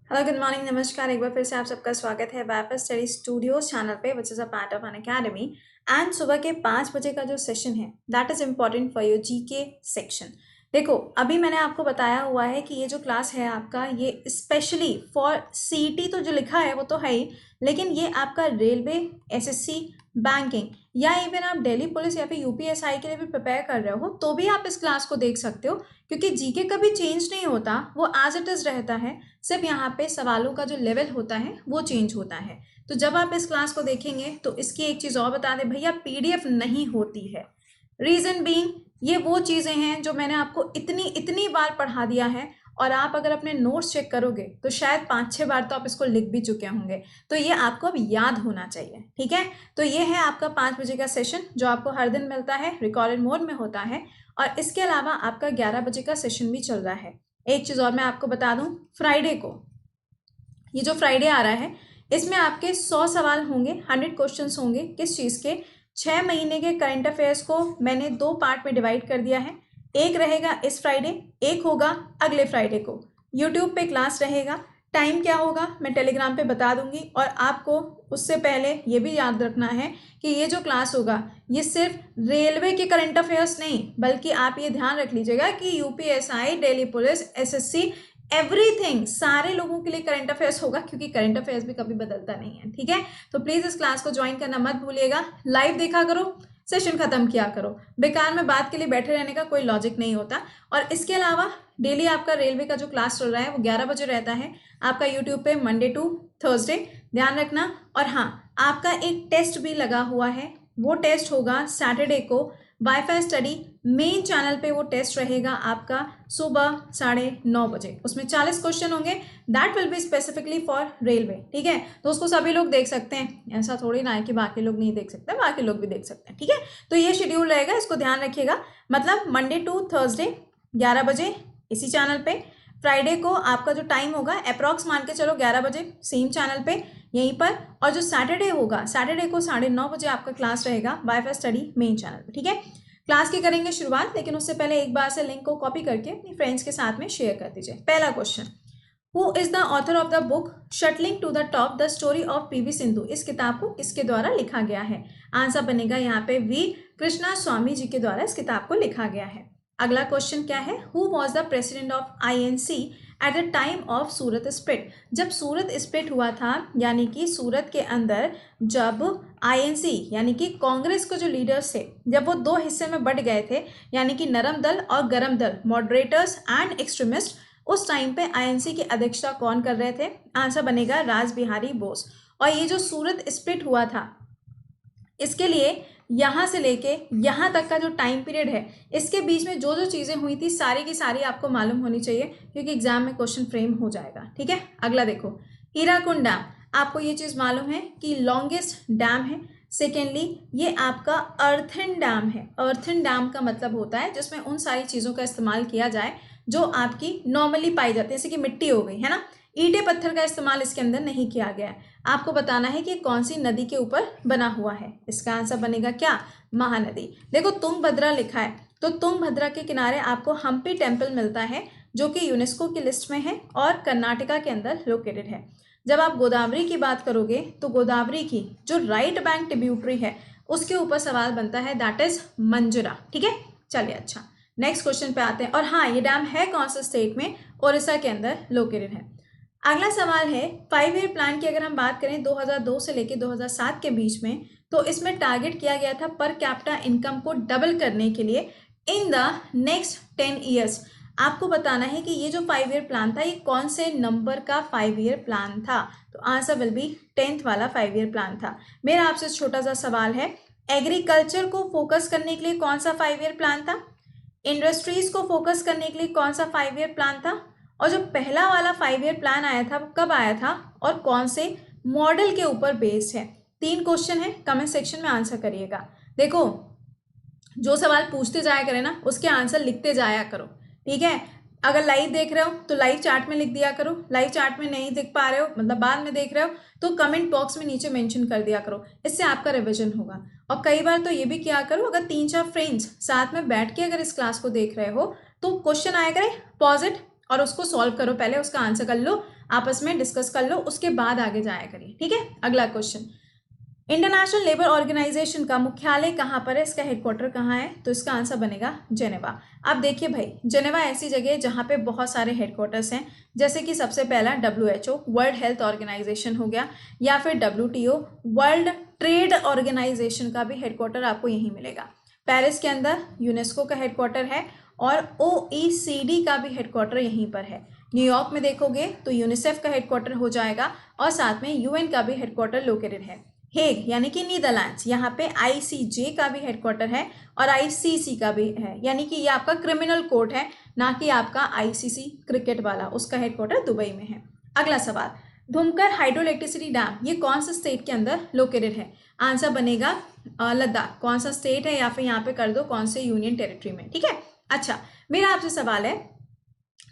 Hello good morning नमस्कार। एक बार फिर से आप सबका स्वागत है वापस स्टडी स्टूडियोज चैनल पे which is a part of an academy. And सुबह के 5 बजे का जो सेशन है that is important for your GK section. देखो अभी मैंने आपको बताया हुआ है कि ये जो क्लास है आपका ये स्पेशली फॉर सीईटी तो जो लिखा है वो तो है ही, लेकिन ये आपका रेलवे, एसएससी, बैंकिंग या इवन आप दिल्ली पुलिस या फिर यूपीएसआई के लिए भी प्रिपेयर कर रहे हो तो भी आप इस क्लास को देख सकते हो, क्योंकि जीके कभी चेंज नहीं होता, वो एज इट इज़ रहता है। सिर्फ यहाँ पे सवालों का जो लेवल होता है वो चेंज होता है। तो जब आप इस क्लास को देखेंगे तो इसकी एक चीज़ और बता दें भैया, पीडीएफ नहीं होती है। रीज़न बीइंग ये वो चीज़ें हैं जो मैंने आपको इतनी इतनी बार पढ़ा दिया है, और आप अगर अपने नोट्स चेक करोगे तो शायद 5-6 बार तो आप इसको लिख भी चुके होंगे। तो ये आपको अब याद होना चाहिए, ठीक है। तो ये है आपका 5 बजे का सेशन जो आपको हर दिन मिलता है, रिकॉर्डेड मोड में होता है। और इसके अलावा आपका 11 बजे का सेशन भी चल रहा है। एक चीज़ और मैं आपको बता दूं, फ्राइडे को, ये जो फ्राइडे आ रहा है इसमें आपके 100 सवाल होंगे, 100 क्वेश्चंस होंगे। किस चीज़ के? 6 महीने के करंट अफेयर्स को मैंने 2 पार्ट में डिवाइड कर दिया है। एक रहेगा इस फ्राइडे, एक होगा अगले फ्राइडे को। यूट्यूब पे क्लास रहेगा। टाइम क्या होगा मैं टेलीग्राम पे बता दूंगी, और आपको उससे पहले ये भी याद रखना है कि ये जो क्लास होगा ये सिर्फ रेलवे के करंट अफेयर्स नहीं, बल्कि आप ये ध्यान रख लीजिएगा कि UPSI, Delhi police, SSC, everything, सारे लोगों के लिए करंट अफेयर्स होगा, क्योंकि करंट अफेयर्स भी कभी बदलता नहीं है, ठीक है। तो प्लीज इस क्लास को ज्वाइन करना मत भूलिएगा। लाइव देखा करो, सेशन खत्म किया करो। बेकार में बात के लिए बैठे रहने का कोई लॉजिक नहीं होता। और इसके अलावा डेली आपका रेलवे का जो क्लास चल रहा है वो 11 बजे रहता है आपका यूट्यूब पे, मंडे टू थर्सडे, ध्यान रखना। और हाँ, आपका एक टेस्ट भी लगा हुआ है, वो टेस्ट होगा सैटरडे को वाईफाई स्टडी मेन चैनल पे। वो टेस्ट रहेगा आपका सुबह 9:30 बजे। उसमें 40 क्वेश्चन होंगे, that will be specifically for railway, ठीक है। तो उसको सभी लोग देख सकते हैं, ऐसा थोड़ी ना है कि बाकी लोग नहीं देख सकते, बाकी लोग भी देख सकते हैं, ठीक है। तो ये शेड्यूल रहेगा, इसको ध्यान रखिएगा। मतलब मंडे टू थर्सडे 11 बजे इसी चैनल पे, फ्राइडे को आपका जो टाइम होगा अप्रॉक्स मान के चलो 11 बजे सेम चैनल पे यहीं पर। और जो सैटरडे होगा, सैटरडे को 9:30 बजे आपका क्लास रहेगा वाईफाई स्टडी मेन चैनल पे, ठीक है। क्लास की करेंगे शुरुआत, लेकिन उससे पहले एक बार से लिंक को कॉपी करके अपनी फ्रेंड्स के साथ में शेयर कर दीजिए। पहला question, who is the author of the book shuttling to the top the story of PV Sindhu? इस किताब को किसके द्वारा लिखा गया है? आंसर बनेगा यहाँ पे वी कृष्णा स्वामी जी के द्वारा इस किताब को लिखा गया है। अगला क्वेश्चन क्या है, who was the president of INC at the time of Surat split? जब सूरत स्प्लिट हुआ था, यानी कि सूरत के अंदर जब आईएनसी यानी कि कांग्रेस के जो लीडर्स थे, जब वो दो हिस्से में बट गए थे, यानी कि नरम दल और गरम दल, मॉडरेटर्स एंड एक्सट्रीमिस्ट, उस टाइम पे आईएनसी की अध्यक्षता कौन कर रहे थे? आंसर बनेगा राज बिहारी बोस। और ये जो सूरत स्प्लिट हुआ था, इसके लिए यहाँ से लेके यहाँ तक का जो टाइम पीरियड है, इसके बीच में जो जो चीज़ें हुई थी सारी की सारी आपको मालूम होनी चाहिए, क्योंकि एग्जाम में क्वेश्चन फ्रेम हो जाएगा, ठीक है। अगला देखो, हीराकुंड डैम, आपको ये चीज़ मालूम है कि लॉन्गेस्ट डैम है। सेकेंडली ये आपका अर्थन डैम है। अर्थन डैम का मतलब होता है जिसमें उन सारी चीज़ों का इस्तेमाल किया जाए जो आपकी नॉर्मली पाई जाती है, जैसे कि मिट्टी हो गई है ना, ईंटे पत्थर का इस्तेमाल इसके अंदर नहीं किया गया है। आपको बताना है कि कौन सी नदी के ऊपर बना हुआ है। इसका आंसर बनेगा क्या? महानदी। देखो तुंगभद्रा लिखा है, तो तुंगभद्रा के किनारे आपको हम्पी टेम्पल मिलता है जो कि यूनेस्को की लिस्ट में है और कर्नाटका के अंदर लोकेटेड है। जब आप गोदावरी की बात करोगे तो गोदावरी की जो राइट बैंक ट्रिब्यूटरी है उसके ऊपर सवाल बनता है, दैट इज मंजरा, ठीक है। चलिए अच्छा, नेक्स्ट क्वेश्चन पे आते हैं। और हाँ, ये डैम है कौन से स्टेट में? ओडिशा के अंदर लोकेटेड है। अगला सवाल है, 5 ईयर प्लान की अगर हम बात करें 2002 से लेकर 2007 के बीच में, तो इसमें टारगेट किया गया था पर कैपिटा इनकम को डबल करने के लिए इन द नेक्स्ट 10 ईयर्स। आपको बताना है कि ये जो 5 ईयर प्लान था ये कौन से नंबर का 5 ईयर प्लान था। तो आंसर विल बी 10th वाला 5 ईयर प्लान था। मेरा आपसे छोटा सा सवाल है, एग्रीकल्चर को फोकस करने के लिए कौन सा 5 ईयर प्लान था? इंडस्ट्रीज को फोकस करने के लिए कौन सा 5 ईयर प्लान था? और जो पहला वाला 5 ईयर प्लान आया था वो कब आया था और कौन से मॉडल के ऊपर बेस्ड है? 3 क्वेश्चन है, कमेंट सेक्शन में आंसर करिएगा। देखो जो सवाल पूछते जाया करें ना उसके आंसर लिखते जाया करो, ठीक है। अगर लाइव देख रहे हो तो लाइव चैट में लिख दिया करो, लाइव चैट में नहीं देख पा रहे हो मतलब बाद में देख रहे हो तो कमेंट बॉक्स में नीचे मेंशन कर दिया करो, इससे आपका रिवीजन होगा। और कई बार तो ये भी किया करो, अगर 3-4 फ्रेंड्स साथ में बैठ के अगर इस क्लास को देख रहे हो तो क्वेश्चन आया करे, पॉज इट, और उसको सॉल्व करो, पहले उसका आंसर कर लो, आपस में डिस्कस कर लो, उसके बाद आगे जाया करिए, ठीक है। अगला क्वेश्चन, इंटरनेशनल लेबर ऑर्गेनाइजेशन का मुख्यालय कहाँ पर है, इसका हेडक्वार्टर कहाँ है, तो इसका आंसर बनेगा जेनेवा। अब देखिए भाई, जेनेवा ऐसी जगह है जहाँ पे बहुत सारे हेडक्वार्टर्स हैं, जैसे कि सबसे पहला WHO वर्ल्ड हेल्थ ऑर्गेनाइजेशन हो गया, या फिर WTO वर्ल्ड ट्रेड ऑर्गेनाइजेशन का भी हेडक्वार्टर आपको यहीं मिलेगा। पेरिस के अंदर यूनेस्को का हेडक्वार्टर है और OECD का भी हेडक्वार्टर यहीं पर है। न्यूयॉर्क में देखोगे तो यूनिसेफ का हेडक्वार्टर हो जाएगा और साथ में UN का भी हेडक्वार्टर लोकेटेड है। हेग यानी कि नीदरलैंड्स, यहाँ पे ICJ का भी हेडक्वार्टर है और ICC का भी है, यानी कि ये आपका क्रिमिनल कोर्ट है, ना कि आपका ICC क्रिकेट वाला, उसका हेडक्वार्टर दुबई में है। अगला सवाल, धुमकर हाइड्रो इलेक्ट्रिसिटी डैम ये कौन सा स्टेट के अंदर लोकेटेड है, आंसर बनेगा लद्दाख। कौन सा स्टेट है या फिर यहाँ पे कर दो कौन से यूनियन टेरिटरी में, ठीक है। अच्छा, मेरा आपसे सवाल है,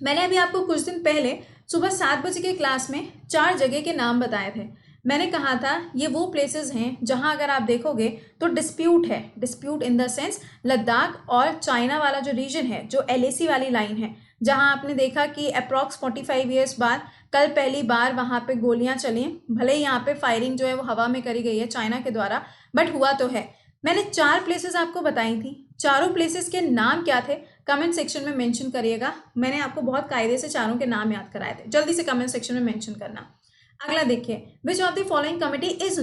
मैंने अभी आपको कुछ दिन पहले सुबह 7 बजे के क्लास में 4 जगह के नाम बताए थे। मैंने कहा था ये वो प्लेसेस हैं जहां अगर आप देखोगे तो डिस्प्यूट है, dispute in the sense Ladakh और चाइना वाला जो रीजन है, जो LAC वाली लाइन है, जहां आपने देखा कि अप्रॉक्स 45 ईयर्स बाद कल पहली बार वहां पे गोलियां चली, भले ही यहाँ पे फायरिंग जो है वो हवा में करी गई है चाइना के द्वारा, बट हुआ तो है। मैंने 4 प्लेसेस आपको बताई थी, चारों प्लेसेस के नाम क्या थे कमेंट सेक्शन में मेंशन करिएगा। मैंने आपको बहुत कायदे से चारों के नाम याद कराए थे, जल्दी से कमेंट सेक्शन में मेंशन करना। अगला देखिए, which of the following committee is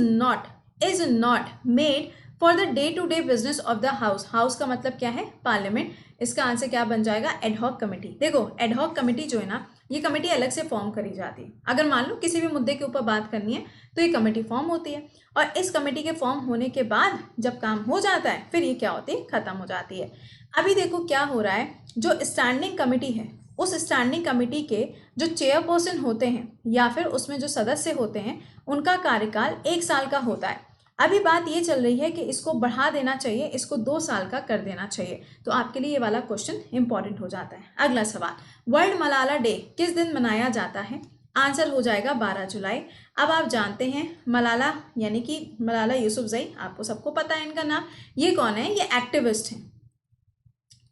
not made for the day to day business of the house. House का मतलब क्या है, पार्लियामेंट। इसका आंसर क्या बन जाएगा, एडहॉक कमेटी। देखो एडहॉक कमेटी जो है ना, ये कमेटी अलग से फॉर्म करी जाती है। अगर मान लो किसी भी मुद्दे के ऊपर बात करनी है तो ये कमेटी फॉर्म होती है, और इस कमेटी के फॉर्म होने के बाद जब काम हो जाता है फिर ये क्या होती है, खत्म हो जाती है। अभी देखो क्या हो रहा है, जो स्टैंडिंग कमेटी है उस स्टैंडिंग कमेटी के जो चेयरपर्सन होते हैं या फिर उसमें जो सदस्य होते हैं उनका कार्यकाल 1 साल का होता है। अभी बात ये चल रही है कि इसको बढ़ा देना चाहिए, इसको 2 साल का कर देना चाहिए, तो आपके लिए ये वाला क्वेश्चन इंपॉर्टेंट हो जाता है। अगला सवाल, वर्ल्ड मलाला डे किस दिन मनाया जाता है, आंसर हो जाएगा 12 जुलाई। अब आप जानते हैं मलाला यानी कि मलाला यूसुफजई, आपको सबको पता है इनका नाम। ये कौन है, ये एक्टिविस्ट हैं।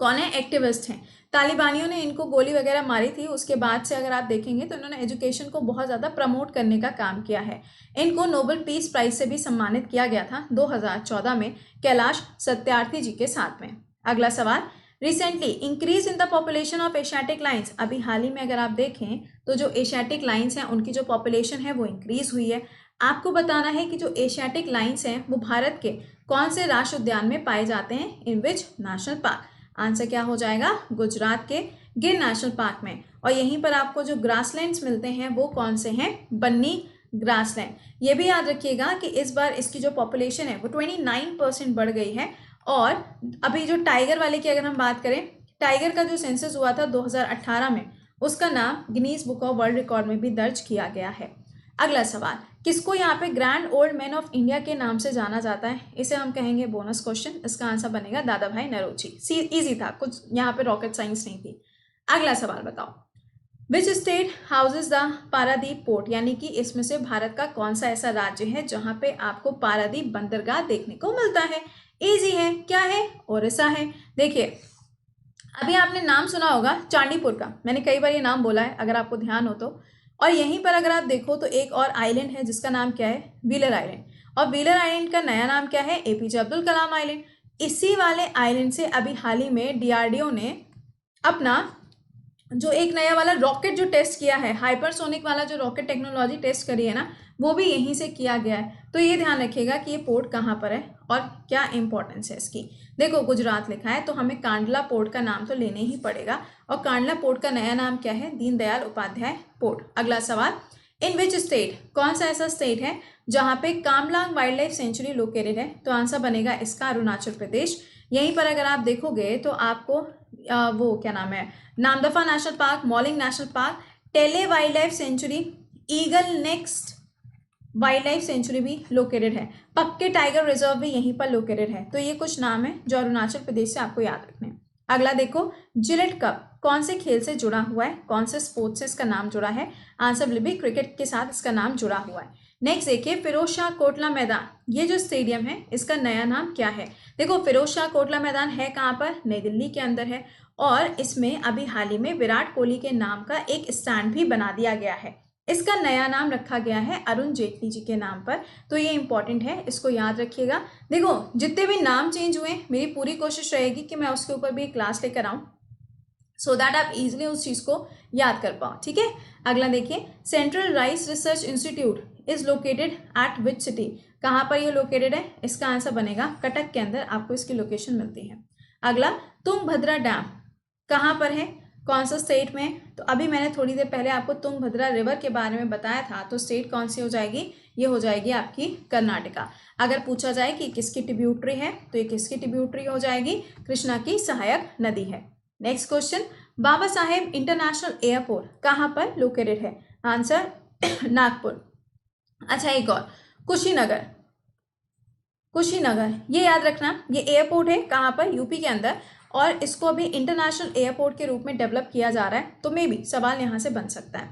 कौन है, एक्टिविस्ट हैं। तालिबानियों ने इनको गोली वगैरह मारी थी, उसके बाद से अगर आप देखेंगे तो इन्होंने एजुकेशन को बहुत ज़्यादा प्रमोट करने का काम किया है। इनको नोबेल पीस प्राइज से भी सम्मानित किया गया था 2014 में कैलाश सत्यार्थी जी के साथ में। अगला सवाल, recently increase in the population of Asiatic lines. अभी हाल ही में अगर आप देखें तो जो एशियाटिक लाइन्स हैं उनकी जो पॉपुलेशन है वो इंक्रीज हुई है। आपको बताना है कि जो एशियाटिक लाइन्स हैं वो भारत के कौन से राष्ट्रीय उद्यान में पाए जाते हैं, इन विच नेशनल पार्क। आंसर क्या हो जाएगा, गुजरात के गिर नेशनल पार्क में। और यहीं पर आपको जो ग्रासलैंड्स मिलते हैं वो कौन से हैं, बन्नी ग्रासलैंड। ये भी याद रखिएगा कि इस बार इसकी जो पॉपुलेशन है वो 29% बढ़ गई है। और अभी जो टाइगर वाले की अगर हम बात करें, टाइगर का जो सेंसस हुआ था 2018 में, उसका नाम Guinness book of world record में भी दर्ज किया गया है। अगला सवाल, किसको यहाँ पे grand old man of India के नाम से जाना जाता है, इसे हम कहेंगे बोनस क्वेश्चन। इसका आंसर बनेगा दादा भाई नरोजी। इजी था, कुछ यहाँ पे रॉकेट साइंस नहीं थी। अगला सवाल बताओ, which state houses the Paradip port, यानी कि इसमें से भारत का कौन सा ऐसा राज्य है जहाँ पे आपको पारादीप बंदरगाह देखने को मिलता है। इजी है, क्या है, ओडिशा है। देखिए अभी आपने नाम सुना होगा चांदीपुर का, मैंने कई बार ये नाम बोला है अगर आपको ध्यान हो तो। और यहीं पर अगर आप देखो तो एक और आइलैंड है जिसका नाम क्या है, व्हीलर आइलैंड। और व्हीलर आइलैंड का नया नाम क्या है, APJ अब्दुल कलाम आइलैंड। इसी वाले आइलैंड से अभी हाल ही में DRDO ने अपना जो एक नया वाला रॉकेट जो टेस्ट किया है, हाइपरसोनिक वाला जो रॉकेट टेक्नोलॉजी टेस्ट करी है ना, वो भी यहीं से किया गया है। तो ये ध्यान रखिएगा कि ये पोर्ट कहाँ पर है और क्या इंपॉर्टेंस है इसकी। देखो गुजरात लिखा है तो हमें कांडला पोर्ट का नाम तो लेने ही पड़ेगा, और कांडला पोर्ट का नया नाम क्या है, दीनदयाल उपाध्याय पोर्ट। अगला सवाल, इन विच स्टेट, कौन सा ऐसा स्टेट है जहाँ पे Kamlang wild life sanctuary located है, तो आंसर बनेगा इसका अरुणाचल प्रदेश। यहीं पर अगर आप देखोगे तो आपको वो क्या नाम है, Namdapha National Park, Mouling National Park, Tale Wildlife Sanctuary, Eagle Nest Wildlife Sanctuary भी लोकेटेड है, पक्के टाइगर रिजर्व भी यहीं पर लोकेटेड है। तो ये कुछ नाम है जो अरुणाचल प्रदेश से आपको याद रखने हैं। अगला देखो, जिलेट कप कौन से खेल से जुड़ा हुआ है, कौन से स्पोर्ट्स से इसका नाम जुड़ा है, आंसर विल बी क्रिकेट के साथ इसका नाम जुड़ा हुआ है। नेक्स्ट देखिए, फिरोज शाह कोटला मैदान, ये जो स्टेडियम है इसका नया नाम क्या है। देखो फिरोज शाह कोटला मैदान है कहाँ पर, नई दिल्ली के अंदर है। और इसमें अभी हाल ही में विराट कोहली के नाम का एक स्टैंड भी बना दिया गया है। इसका नया नाम रखा गया है अरुण जेटली जी के नाम पर। तो ये इंपॉर्टेंट है, इसको याद रखिएगा। देखो जितने भी नाम चेंज हुए, मेरी पूरी कोशिश रहेगी कि मैं उसके ऊपर भी क्लास लेकर आऊँ, सो दैट आप इजिली उस चीज़ को याद कर पाओ। ठीक है, अगला देखिए, central rice research institute is located at which city. कहाँ पर ये लोकेटेड है? इसका आंसर बनेगा कटक के अंदर आपको इसकी लोकेशन मिलती है। अगला, तुंगभद्रा डैम कहाँ पर है, कौन सा स्टेट में है? तो अभी मैंने थोड़ी देर पहले आपको तुंगभद्रा रिवर के बारे में बताया था, तो स्टेट कौन सी हो जाएगी? ये हो जाएगी आपकी कर्नाटका। अगर पूछा जाए कि किसकी ट्रिब्यूटरी है, तो ये किसकी ट्रिब्यूटरी हो जाएगी? कृष्णा की सहायक नदी है। Next question, Baba Saheb international airport कहाँ पर लोकेटेड है? आंसर नागपुर। अच्छा, एक और, कुशीनगर। कुशीनगर ये याद रखना, ये एयरपोर्ट है कहाँ पर? यूपी के अंदर, और इसको अभी इंटरनेशनल एयरपोर्ट के रूप में डेवलप किया जा रहा है, तो मे बी सवाल यहाँ से बन सकता है।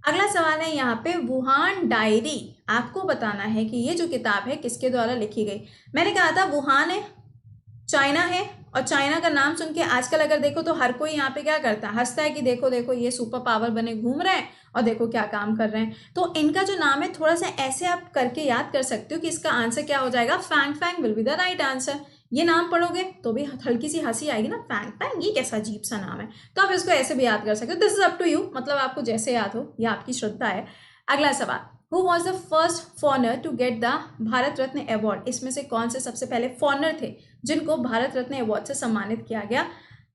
अगला सवाल है यहाँ पे, वुहान डायरी। आपको बताना है कि ये जो किताब है किसके द्वारा लिखी गई। मैंने कहा था वुहान है, चाइना है, और चाइना का नाम सुन के आजकल अगर देखो तो हर कोई यहाँ पे क्या करता है, हंसता है कि देखो देखो ये सुपर पावर बने घूम रहे हैं और देखो क्या काम कर रहे हैं। तो इनका जो नाम है थोड़ा सा ऐसे आप करके याद कर सकते हो कि इसका आंसर क्या हो जाएगा? Fang Fang will be the right answer. ये नाम पढ़ोगे तो भी हल्की सी हंसी आएगी ना, फैंग फैंग, ये कैसा अजीब सा नाम है। तो आप इसको ऐसे भी याद कर सकते हो। This is up to you, मतलब आपको जैसे याद हो, ये आपकी श्रद्धा है। अगला सवाल, who was the first foreigner to get the Bharat Ratna award. इसमें से कौन से सबसे पहले फॉरनर थे जिनको भारत रत्न अवार्ड से सम्मानित किया गया?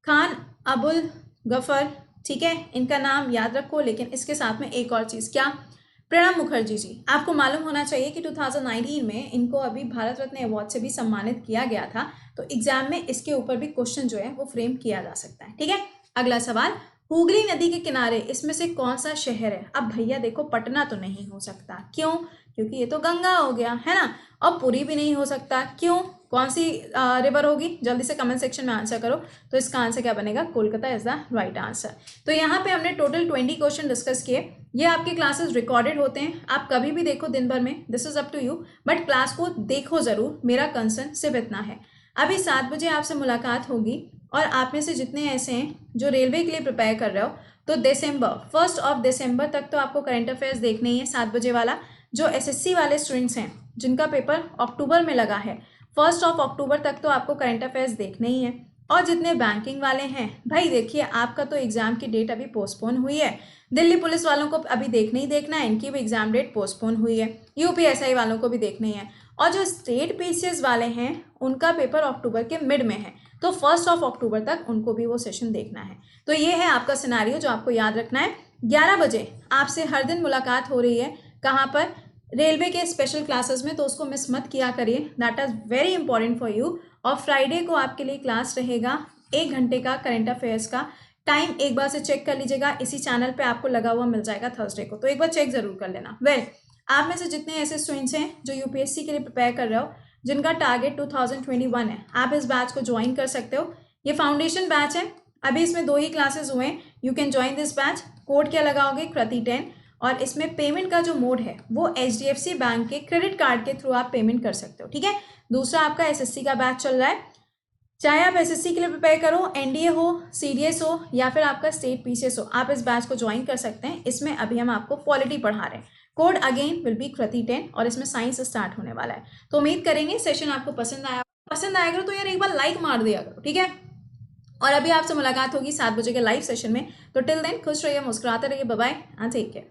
खान अबुल गफर। ठीक है, इनका नाम याद रखो, लेकिन इसके साथ में एक और चीज़, क्या? प्रणब मुखर्जी जी। आपको मालूम होना चाहिए कि 2019 में इनको अभी भारत रत्न अवार्ड से भी सम्मानित किया गया था, तो एग्जाम में इसके ऊपर भी क्वेश्चन जो है वो फ्रेम किया जा सकता है। ठीक है, अगला सवाल, हुगली नदी के किनारे इसमें से कौन सा शहर है? अब भैया देखो, पटना तो नहीं हो सकता, क्यों? क्योंकि ये तो गंगा हो गया है ना। और पुरी भी नहीं हो सकता, क्यों? कौन सी रिवर होगी? जल्दी से कमेंट सेक्शन में आंसर करो। तो इसका आंसर क्या बनेगा? Kolkata is the right answer. तो यहाँ पे हमने टोटल 20 क्वेश्चन डिस्कस किए। ये आपके क्लासेस रिकॉर्डेड होते हैं, आप कभी भी देखो दिन भर में, this is up to you, but class को देखो जरूर, मेरा कंसर्न सिर्फ इतना है। अभी 7 बजे आपसे मुलाकात होगी, और आप में से जितने ऐसे हैं जो रेलवे के लिए प्रिपेयर कर रहे हो, तो दिसंबर 1 तक तो आपको करंट अफेयर्स देखने ही है 7 बजे वाला। जो एसएससी वाले स्टूडेंट्स हैं जिनका पेपर अक्टूबर में लगा है, 1 अक्टूबर तक तो आपको करंट अफेयर्स देखने ही है। और जितने बैंकिंग वाले हैं, भाई देखिए आपका तो एग्जाम की डेट अभी पोस्टपोन हुई है। दिल्ली पुलिस वालों को अभी देखना ही देखना है, इनकी भी एग्जाम डेट पोस्टपोन हुई है। यूपीएसआई वालों को भी देखना ही है। और जो स्टेट पीसीएस वाले हैं उनका पेपर अक्टूबर के मिड में है, तो 1 अक्टूबर तक उनको भी वो सेशन देखना है। तो ये है आपका सिनेरियो जो आपको याद रखना है। 11 बजे आपसे हर दिन मुलाकात हो रही है, कहाँ पर? रेलवे के स्पेशल क्लासेस में, तो उसको मिस मत किया करिए, that is very important for you. और फ्राइडे को आपके लिए क्लास रहेगा 1 घंटे का करंट अफेयर्स का। टाइम एक बार से चेक कर लीजिएगा, इसी चैनल पे आपको लगा हुआ मिल जाएगा थर्सडे को, तो एक बार चेक जरूर कर लेना। वेल, आप में से जितने ऐसे स्टूडेंट्स हैं जो यूपीएससी के लिए प्रिपेयर कर रहे हो, जिनका टारगेट 2021 है, आप इस बैच को ज्वाइन कर सकते हो। ये फाउंडेशन बैच है, अभी इसमें 2 ही क्लासेस हुए हैं। You can join this batch. Code क्या लगाओगे? कृति10। और इसमें पेमेंट का जो मोड है वो एचडीएफसी बैंक के क्रेडिट कार्ड के थ्रू आप पेमेंट कर सकते हो। ठीक है, दूसरा आपका एसएससी का बैच चल रहा है। चाहे आप एसएससी के लिए प्रिपेयर करो, एनडीए हो, सीडीएस हो, या फिर आपका स्टेट पीसीएस हो, आप इस बैच को ज्वाइन कर सकते हैं। इसमें अभी हम आपको पॉलिटी पढ़ा रहे हैं। कोड अगेन विल बी कृति10, और इसमें साइंस स्टार्ट होने वाला है। तो उम्मीद करेंगे सेशन आपको पसंद आया करो, तो यार एक बार लाइक मार दिया करो। ठीक है, और अभी आपसे मुलाकात होगी 7 बजे के लाइव सेशन में। तो टिल देन खुश रहिए, मुस्कुराते रहिए, bye bye and take care.